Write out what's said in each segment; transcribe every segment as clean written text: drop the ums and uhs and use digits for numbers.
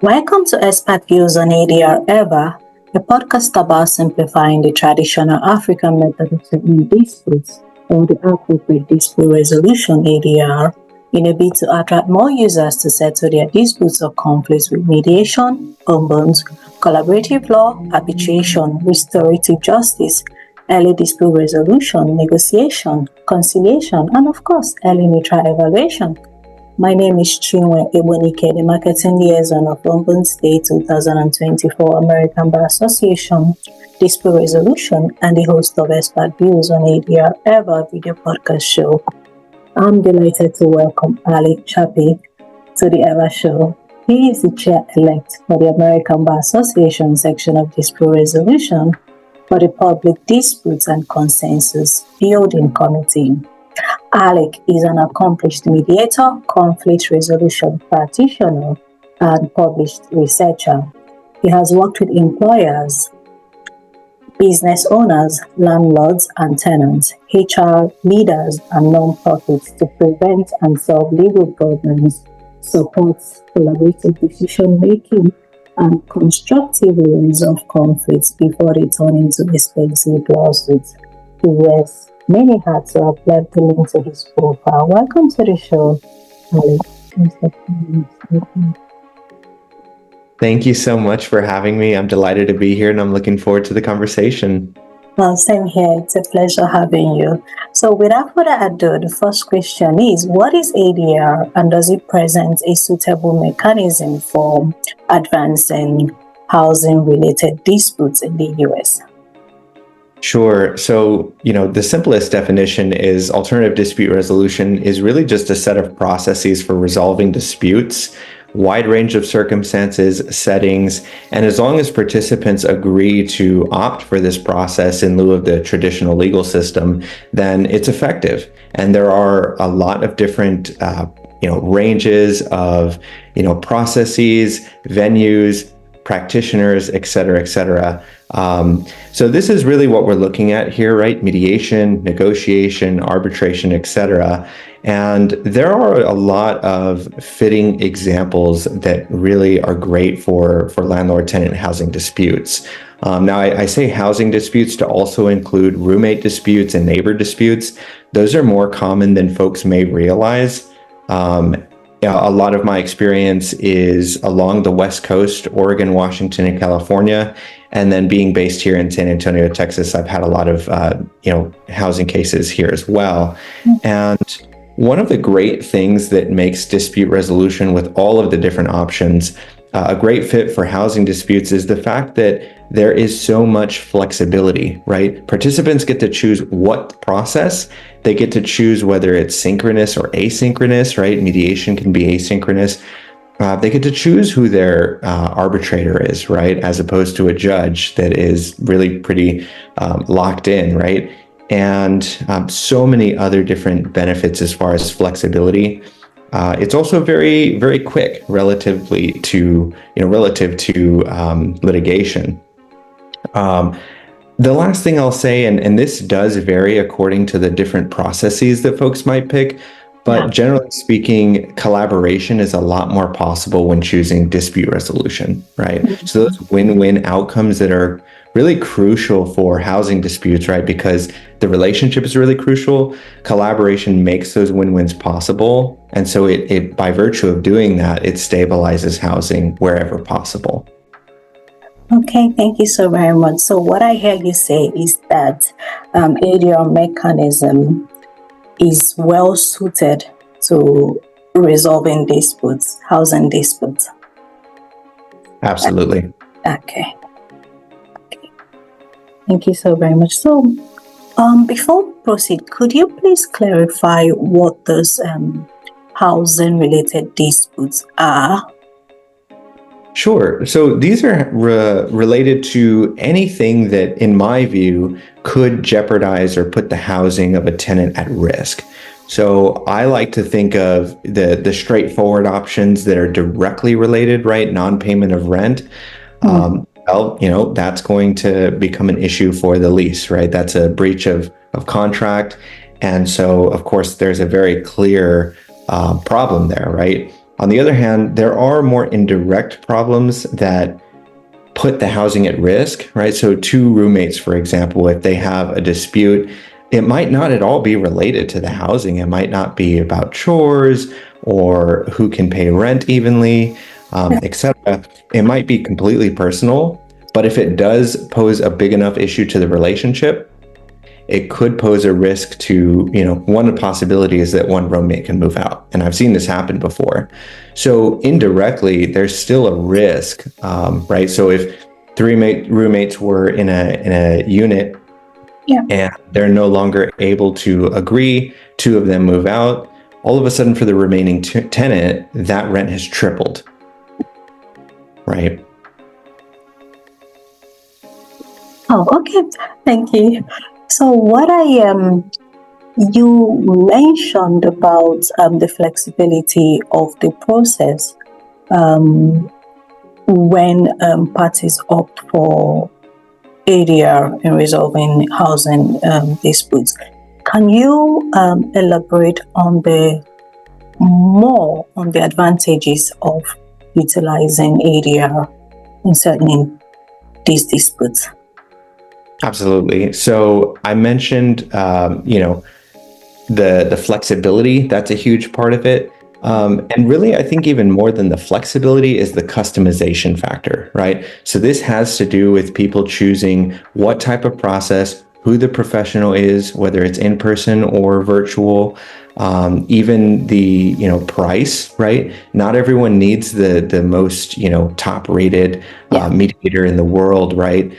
Welcome to Expert Views on ADR Ever, a podcast about simplifying the traditional African method of settling disputes or the appropriate dispute resolution ADR in a bid to attract more users to settle their disputes or conflicts with mediation, ombuds, collaborative law, arbitration, restorative justice, early dispute resolution, negotiation, conciliation, and of course, early neutral evaluation. My name is Chinwe and Alec, the marketing liaison of Ombuds Day 2024 American Bar Association, Dispute Resolution, and the host of Expert Views on ADR Ever video podcast show. I'm delighted to welcome Alec Chapa to the Ever show. He is the chair-elect for the American Bar Association section of Dispute Resolution for the Public Disputes and Consensus Building Committee. Alec is an accomplished mediator, conflict resolution practitioner, and published researcher. He has worked with employers, business owners, landlords and tenants, HR leaders, and non-profits to prevent and solve legal problems, support collaborative decision-making, and constructively resolve conflicts before they turn into expensive lawsuits. He wears many hats, so I've left the link to his profile. Welcome to the show, Alec. Thank you so much for having me. I'm delighted to be here and I'm looking forward to the conversation. Well, same here. It's a pleasure having you. So without further ado, the first question is, what is ADR and does it present a suitable mechanism for advancing housing-related disputes in the US? Sure. So, the simplest definition is alternative dispute resolution is really just a set of processes for resolving disputes, wide range of circumstances, settings, and as long as participants agree to opt for this process in lieu of the traditional legal system, then it's effective. And there are a lot of different, ranges of, processes, venues, practitioners, et cetera. So this is really what we're looking at here, right? Mediation, negotiation, arbitration, et cetera. And there are a lot of fitting examples that really are great for landlord-tenant housing disputes. Now, I say housing disputes to also include roommate disputes and neighbor disputes. Those are more common than folks may realize. A lot of my experience is along the West Coast, Oregon, Washington, and California. And then being based here in San Antonio, Texas, I've had a lot of, housing cases here as well. And one of the great things that makes dispute resolution with all of the different options a great fit for housing disputes is the fact that there is so much flexibility, right? Participants get to choose what process. They get to choose whether it's synchronous or asynchronous, right? Mediation can be asynchronous. They get to choose who their arbitrator is, right? As opposed to a judge that is really pretty locked in, right? And so many other different benefits as far as flexibility. It's also very, very quick relative to litigation. The last thing I'll say, and this does vary according to the different processes that folks might pick, but generally speaking, collaboration is a lot more possible when choosing dispute resolution, right? So those win-win outcomes that are really crucial for housing disputes, right? Because the relationship is really crucial. Collaboration makes those win-wins possible. And so it by virtue of doing that, it stabilizes housing wherever possible. Okay, thank you so very much. So what I hear you say is that ADR mechanism is well suited to resolving disputes, housing disputes. Absolutely. Okay. Thank you so very much. So before we proceed, could you please clarify what those housing-related disputes are? Sure. So these are related to anything that, in my view, could jeopardize or put the housing of a tenant at risk. So I like to think of the straightforward options that are directly related, right? Non-payment of rent. That's going to become an issue for the lease, right? That's a breach of contract. And so, of course, there's a very clear problem there, right? On the other hand, there are more indirect problems that put the housing at risk, right? So two roommates, for example, if they have a dispute, it might not at all be related to the housing. It might not be about chores or who can pay rent evenly, etc. It might be completely personal, but if it does pose a big enough issue to the relationship, it could pose a risk to, one possibility is that one roommate can move out. And I've seen this happen before. So indirectly, there's still a risk, right? So if three roommates were in a unit and they're no longer able to agree, two of them move out, all of a sudden for the remaining tenant, that rent has tripled, right? Oh, okay. Thank you. So what you mentioned about the flexibility of the process when parties opt for ADR in resolving housing disputes. Can you elaborate on the advantages of utilizing ADR in settling these disputes? Absolutely. So I mentioned, the flexibility. That's a huge part of it. And really, I think even more than the flexibility is the customization factor, right? So this has to do with people choosing what type of process, who the professional is, whether it's in person or virtual, even the, price, right? Not everyone needs the most, top rated mediator in the world, right?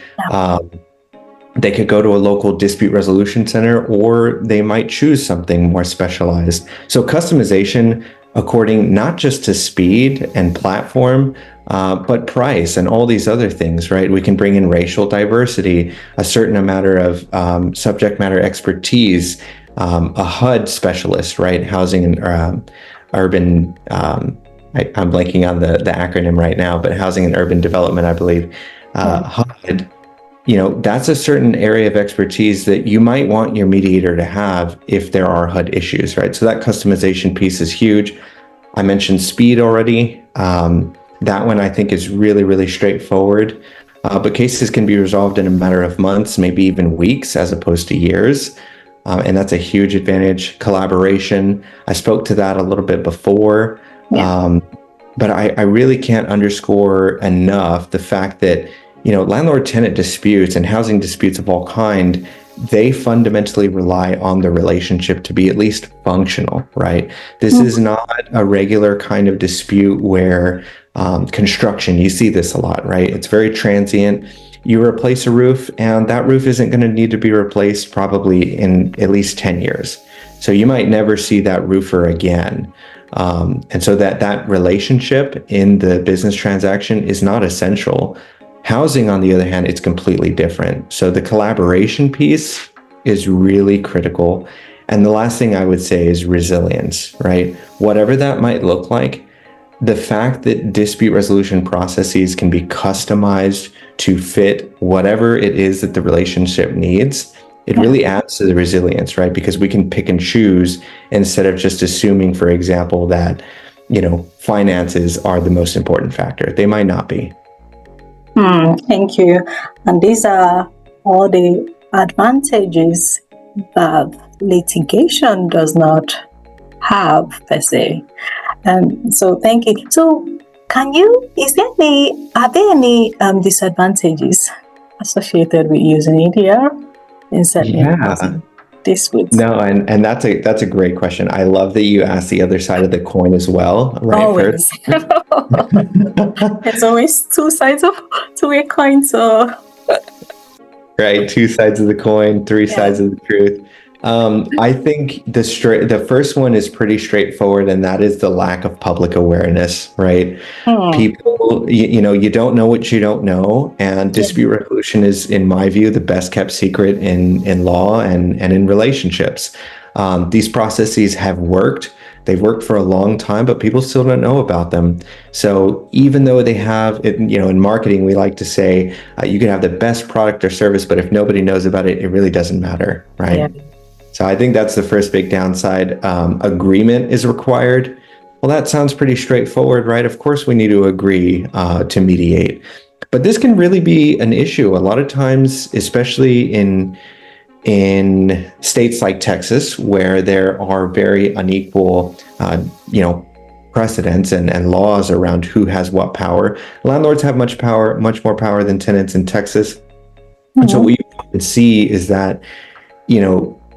They could go to a local dispute resolution center, or they might choose something more specialized. So customization according not just to speed and platform, but price and all these other things, right? We can bring in racial diversity, a certain amount of subject matter expertise, a HUD specialist, right? Housing and urban, I'm blanking on the acronym right now, but housing and urban development, I believe. HUD, that's a certain area of expertise that you might want your mediator to have if there are HUD issues, right? So that customization piece is huge. I mentioned speed already. That one I think is really, really straightforward. But cases can be resolved in a matter of months, maybe even weeks, as opposed to years. And that's a huge advantage. Collaboration, I spoke to that a little bit before. But I really can't underscore enough the fact that landlord-tenant disputes and housing disputes of all kind, they fundamentally rely on the relationship to be at least functional, right? This is not a regular kind of dispute where construction, you see this a lot, right? It's very transient. You replace a roof and that roof isn't going to need to be replaced probably in at least 10 years. So you might never see that roofer again. And so that relationship in the business transaction is not essential. Housing, on the other hand, it's completely different. So the collaboration piece is really critical. And the last thing I would say is resilience, right? Whatever that might look like, the fact that dispute resolution processes can be customized to fit whatever it is that the relationship needs, it really adds to the resilience, right? Because we can pick and choose instead of just assuming, for example, that, finances are the most important factor. They might not be. Thank you. And these are all the advantages that litigation does not have per se. So thank you. So are there any disadvantages associated with using ADR in settling disputes? No, and that's a great question. I love that you asked the other side of the coin as well, right? Always. There's always two sides to a coin, so right, two sides of the coin, three sides of the truth. I think the first one is pretty straightforward, and that is the lack of public awareness, right? People, you don't know what you don't know, and dispute resolution is, in my view, the best kept secret in law and in relationships. These processes have worked. They've worked for a long time, but people still don't know about them. So even though they have, in marketing, we like to say you can have the best product or service, but if nobody knows about it, it really doesn't matter, right? So I think that's the first big downside. Agreement is required. well, that sounds pretty straightforward, right? Of course, we need to agree to mediate. But this can really be an issue. A lot of times, especially in states like Texas, where there are very unequal, precedents and laws around who has what power. Landlords have much more power than tenants in Texas. And so what you see is that,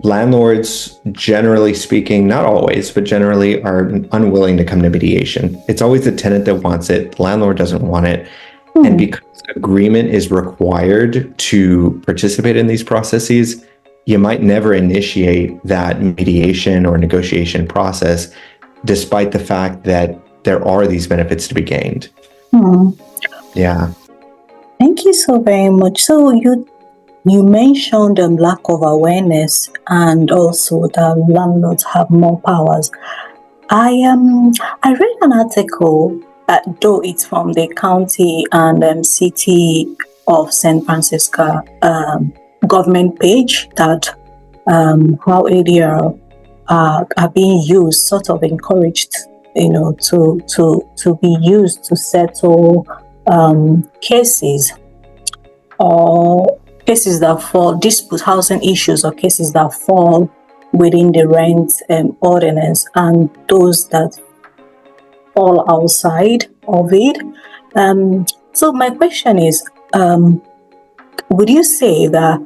landlords, generally speaking, not always, but generally are unwilling to come to mediation. It's always the tenant that wants it. The landlord doesn't want it. And because agreement is required to participate in these processes, you might never initiate that mediation or negotiation process, despite the fact that there are these benefits to be gained. Yeah. Thank you so very much. So you mentioned the lack of awareness and also that landlords have more powers. I read an article, though it's from the county and city of San Francisco government page, that how ADR are being used, sort of encouraged, to be used to settle cases or cases that fall, dispute housing issues, or cases that fall within the rent ordinance, and those that fall outside of it. So my question is, would you say that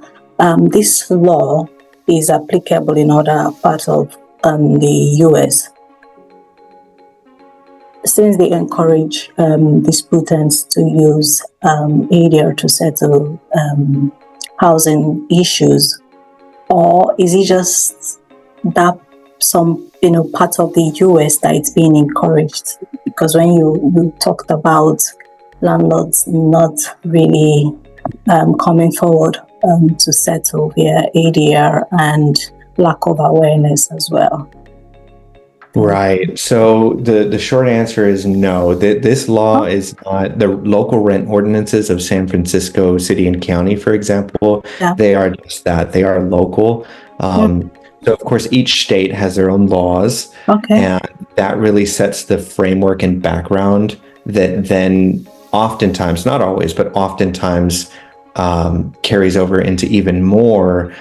this law is applicable in other parts of the US, since they encourage disputants to use ADR to settle housing issues? Or is it just that some parts of the US that it's being encouraged? Because when you talked about landlords not really coming forward to settle via ADR and lack of awareness as well. Right. So the short answer is no. This law is not the local rent ordinances of San Francisco City and County, for example. Yeah. They are just that. They are local. So, of course, each state has their own laws. Okay. And that really sets the framework and background that then oftentimes, not always, but oftentimes carries over into even more,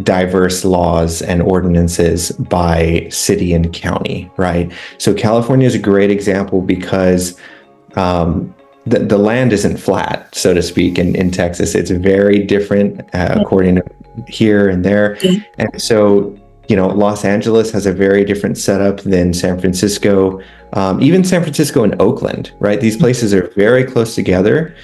diverse laws and ordinances by city and county, right? So California is a great example because the land isn't flat, so to speak, in Texas. It's very different according to here and there. And so, Los Angeles has a very different setup than San Francisco, even San Francisco and Oakland, right? These places are very close together.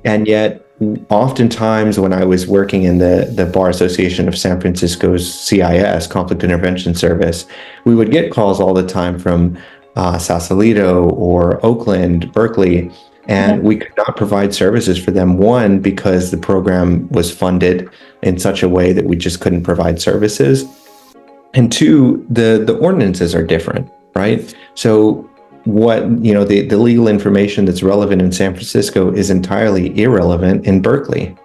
And yet, oftentimes when I was working in the Bar Association of San Francisco's CIS, Conflict Intervention Service, we would get calls all the time from Sausalito or Oakland, Berkeley, and we could not provide services for them. One, because the program was funded in such a way that we just couldn't provide services. And two, the ordinances are different, right? So what, the legal information that's relevant in San Francisco is entirely irrelevant in Berkeley.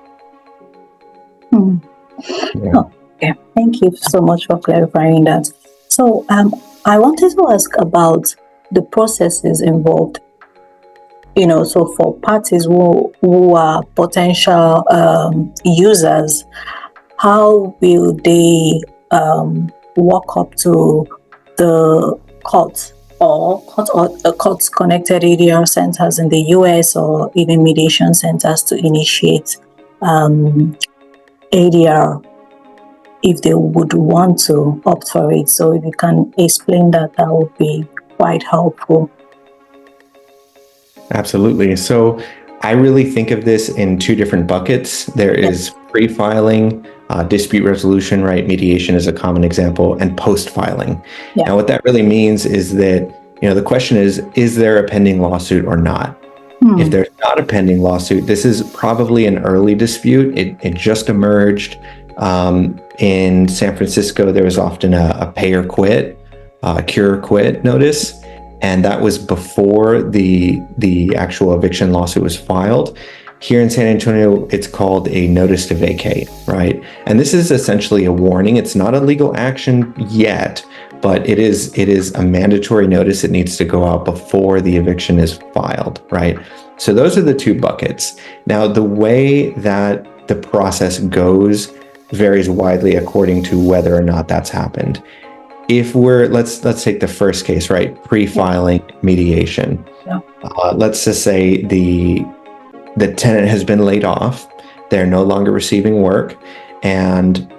Yeah. Okay. Thank you so much for clarifying that. So I wanted to ask about the processes involved. So for parties who are potential users, how will they walk up to the court or court-connected ADR centers in the US, or even mediation centers, to initiate ADR if they would want to opt for it? So if you can explain that would be quite helpful. Absolutely. So I really think of this in two different buckets. There is pre-filing, dispute resolution, right? Mediation is a common example, and post-filing. Yeah. Now, what that really means is that, the question is there a pending lawsuit or not? If there's not a pending lawsuit, this is probably an early dispute. It just emerged. In San Francisco, there was often a pay or quit, cure or quit notice. And that was before the actual eviction lawsuit was filed. Here in San Antonio, it's called a notice to vacate, right? And this is essentially a warning. It's not a legal action yet, but it is a mandatory notice. It needs to go out before the eviction is filed, right? So those are the two buckets. Now, the way that the process goes varies widely according to whether or not that's happened. If let's take the first case, right? Pre-filing mediation. Yeah. Let's just say the tenant has been laid off. They're no longer receiving work, and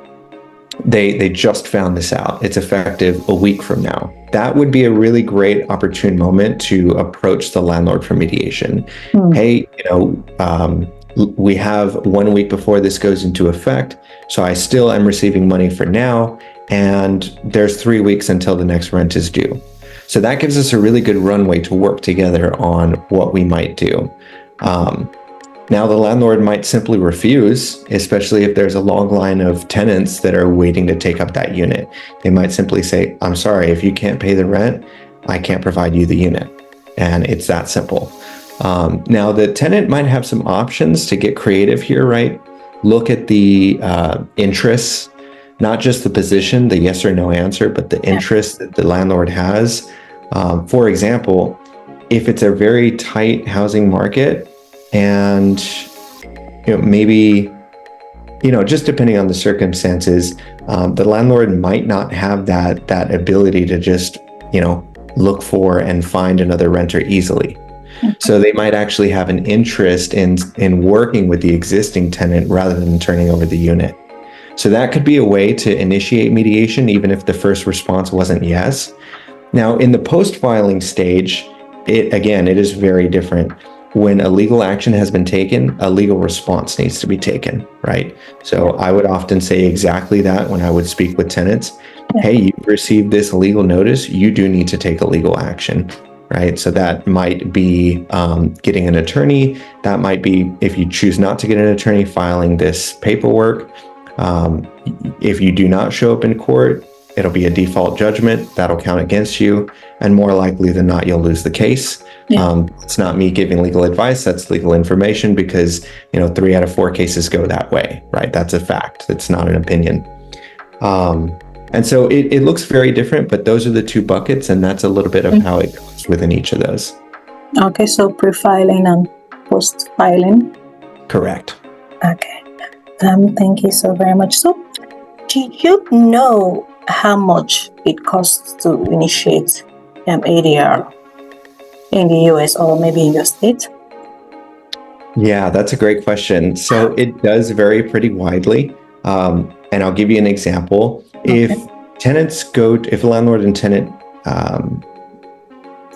they just found this out. It's effective a week from now. That would be a really great opportune moment to approach the landlord for mediation. Hey, we have 1 week before this goes into effect, so I still am receiving money for now, and there's 3 weeks until the next rent is due. So that gives us a really good runway to work together on what we might do. Now, the landlord might simply refuse, especially if there's a long line of tenants that are waiting to take up that unit. They might simply say, I'm sorry, if you can't pay the rent, I can't provide you the unit. And it's that simple. Now, the tenant might have some options to get creative here, right? Look at the interests, not just the position, the yes or no answer, but the interest that the landlord has. For example, if it's a very tight housing market, and maybe just depending on the circumstances, the landlord might not have that ability to just look for and find another renter easily. So they might actually have an interest in working with the existing tenant rather than turning over the unit. So that could be a way to initiate mediation, even if the first response wasn't yes. Now, in the post-filing stage, it is very different. When a legal action has been taken, a legal response needs to be taken, right? So I would often say exactly that when I would speak with tenants. Hey, you've received this legal notice, you do need to take a legal action, right? So that might be getting an attorney. That might be, if you choose not to get an attorney, filing this paperwork. If you do not show up in court, it'll be a default judgment that'll count against you, and more likely than not, you'll lose the case. It's not me giving legal advice, that's legal information, because 3 out of 4 cases go that way, right? That's a fact. It's not an opinion. And so it looks very different, but those are the two buckets, and that's a little bit of how it goes within each of those. Okay, so pre-filing and post-filing. Correct. Okay. Thank you so very much. So, do you know how much it costs to initiate ADR in the US or maybe in your state? Yeah, that's a great question. So it does vary pretty widely. And I'll give you an example. Okay. If landlord and tenant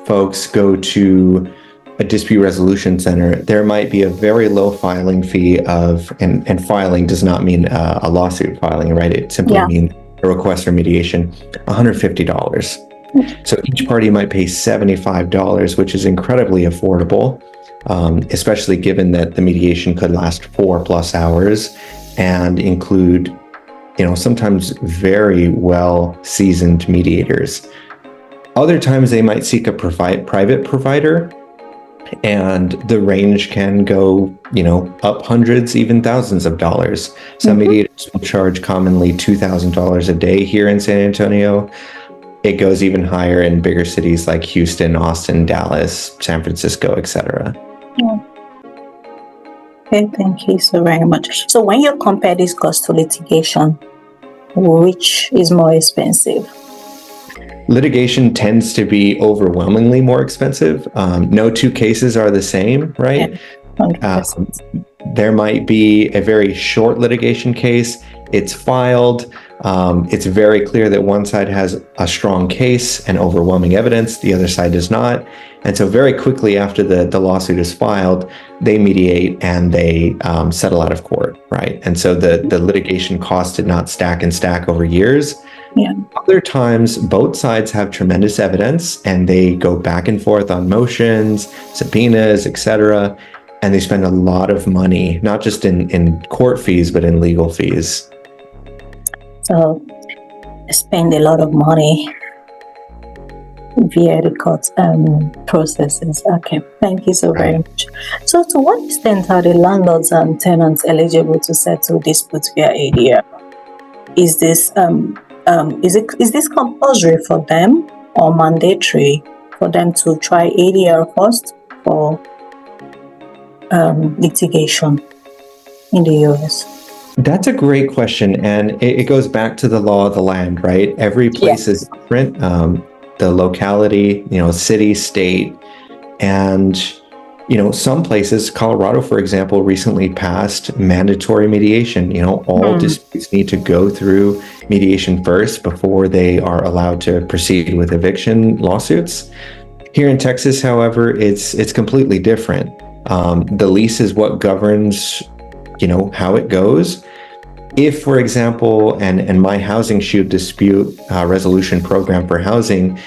folks go to a dispute resolution center, there might be a very low filing fee and filing does not mean a lawsuit filing, right? It simply means a request for mediation, $150. So each party might pay $75, which is incredibly affordable, especially given that the mediation could last 4+ hours and include, sometimes very well seasoned mediators. Other times they might seek a private provider, and the range can go, up hundreds, even thousands of dollars. Some mediators will charge commonly $2,000 a day here in San Antonio. It goes even higher in bigger cities like Houston, Austin, Dallas, San Francisco, etc. Okay, thank you so very much. So when you compare this cost to litigation, which is more expensive? Litigation tends to be overwhelmingly more expensive. No two cases are the same, right? There might be a very short litigation case. It's filed. It's very clear that one side has a strong case and overwhelming evidence. The other side does not. And so very quickly after the lawsuit is filed, they mediate and they settle out of court, right? And so the litigation cost did not stack and stack over years. Yeah. Other times, both sides have tremendous evidence and they go back and forth on motions, subpoenas, etc. And they spend a lot of money, not just in court fees, but in legal fees. So spend a lot of money via the court processes. Okay, thank you so very much. So to what extent are the landlords and tenants eligible to settle disputes via ADR? Is this is this compulsory for them or mandatory for them to try ADR first for litigation in the US? That's a great question. And it goes back to the law of the land, right? Every place is different. The locality, city, state, and some places, Colorado, for example, recently passed mandatory mediation. All disputes need to go through mediation first before they are allowed to proceed with eviction lawsuits. Here in Texas, however, it's completely different. The lease is what governs, how it goes. If, for example, and my housing shield dispute resolution program for housing,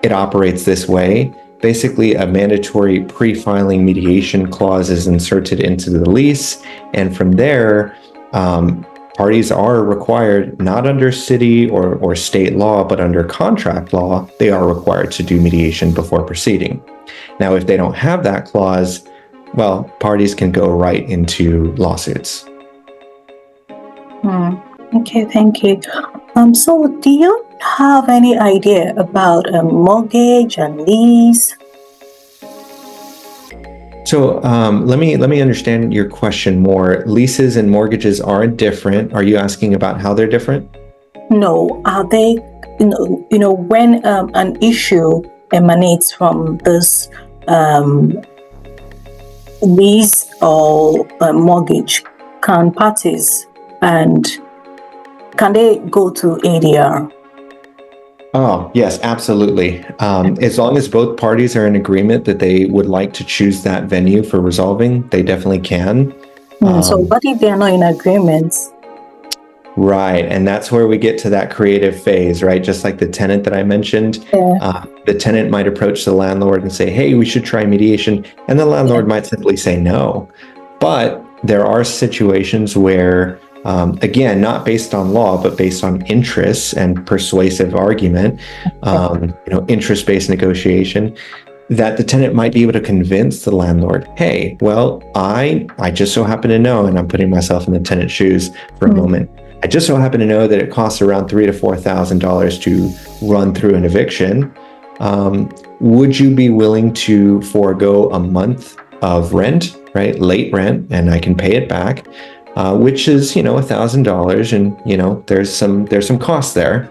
it operates this way. Basically, a mandatory pre-filing mediation clause is inserted into the lease, and from there, parties are required, not under city or state law, but under contract law, they are required to do mediation before proceeding. Now, if they don't have that clause, well, parties can go right into lawsuits. Okay, thank you. So do you have any idea about a mortgage and lease? So let me understand your question more. Leases and mortgages are different. Are you asking about how they're different? No, are they? When an issue emanates from this lease or mortgage, can parties and can they go to ADR? Oh, yes, absolutely. As long as both parties are in agreement that they would like to choose that venue for resolving, they definitely can. So what if they're not in agreement? Right, and that's where we get to that creative phase, right? Just like the tenant that I mentioned. Yeah. The tenant might approach the landlord and say, hey, we should try mediation. And the landlord might simply say no. But there are situations where again, not based on law, but based on interests and persuasive argument, interest-based negotiation, that the tenant might be able to convince the landlord, hey, well, I just so happen to know, and I'm putting myself in the tenant's shoes for a moment, I just so happen to know that it costs around $3,000 to $4,000 to run through an eviction. Would you be willing to forego a month of rent, right? Late rent, and I can pay it back. Which is, $1,000, and there's some costs there.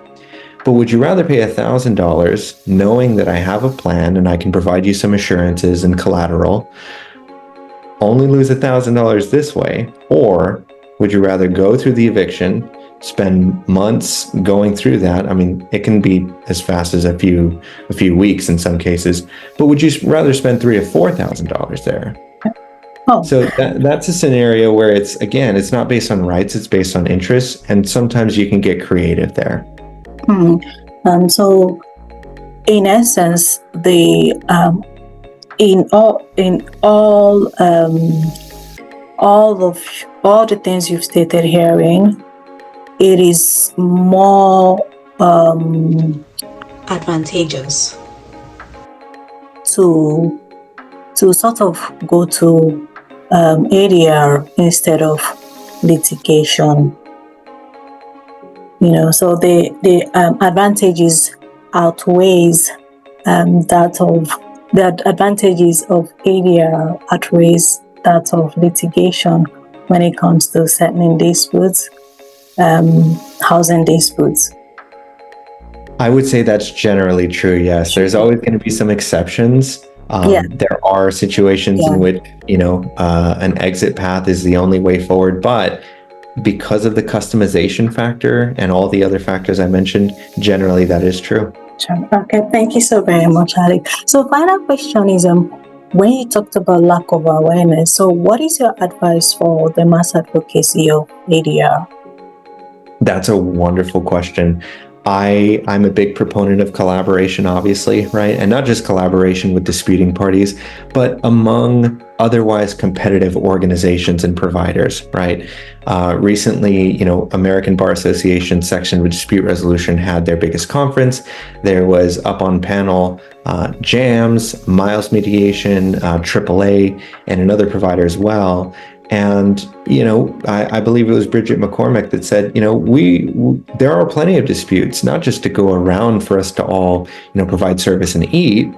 But would you rather pay $1,000 knowing that I have a plan and I can provide you some assurances and collateral, only lose $1,000 this way, or would you rather go through the eviction, spend months going through that? I mean, it can be as fast as a few weeks in some cases. But would you rather spend $3,000 to $4,000 there? Oh. So that's a scenario where it's not based on rights, it's based on interests, and sometimes you can get creative there. So in essence, all the things you've stated herein, it is more advantageous to sort of go to ADR instead of litigation. So the advantages outweighs the advantages of ADR outweighs that of litigation when it comes to settling disputes, housing disputes. I would say that's generally true, yes. There's always going to be some exceptions. There are situations in which, an exit path is the only way forward, but because of the customization factor and all the other factors I mentioned, generally that is true. Okay, thank you so very much, Alec. So final question is, when you talked about lack of awareness, so what is your advice for the mass advocacy of ADR? That's a wonderful question. I'm a big proponent of collaboration, obviously, right? And not just collaboration with disputing parties, but among otherwise competitive organizations and providers, right? Recently, American Bar Association section of dispute resolution had their biggest conference. There was up on panel JAMS, Miles Mediation, AAA, and another provider as well. And, I believe it was Bridget McCormick that said, there are plenty of disputes, not just to go around for us to all, provide service and eat,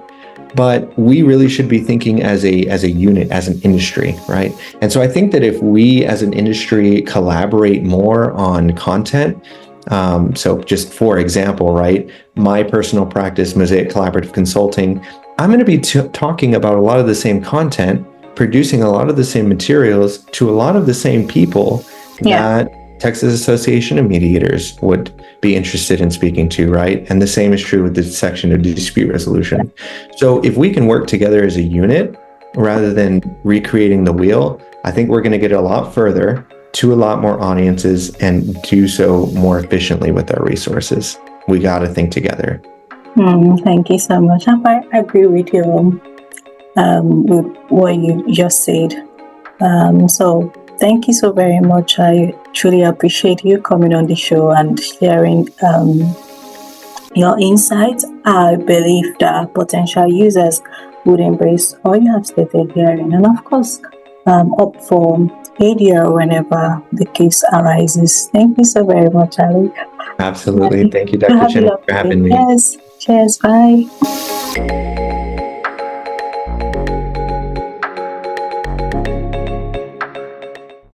but we really should be thinking as a unit, as an industry, right? And so I think that if we as an industry collaborate more on content, so just for example, right, my personal practice, Mosaic Collaborative Consulting, I'm going to be talking about a lot of the same content, producing a lot of the same materials to a lot of the same people that Texas Association of Mediators would be interested in speaking to, right? And the same is true with the section of dispute resolution. So if we can work together as a unit rather than recreating the wheel, I think we're going to get a lot further to a lot more audiences and do so more efficiently with our resources. We got to think together. Thank you so much. I agree with you with what you just said. So thank you so very much. I truly appreciate you coming on the show and sharing your insights. I believe that potential users would embrace all you have stated here, and of course, up for ADR whenever the case arises. Thank you so very much, Alec. Absolutely. Thank you, Dr. Chinwe, for having me. Yes. Cheers. Bye.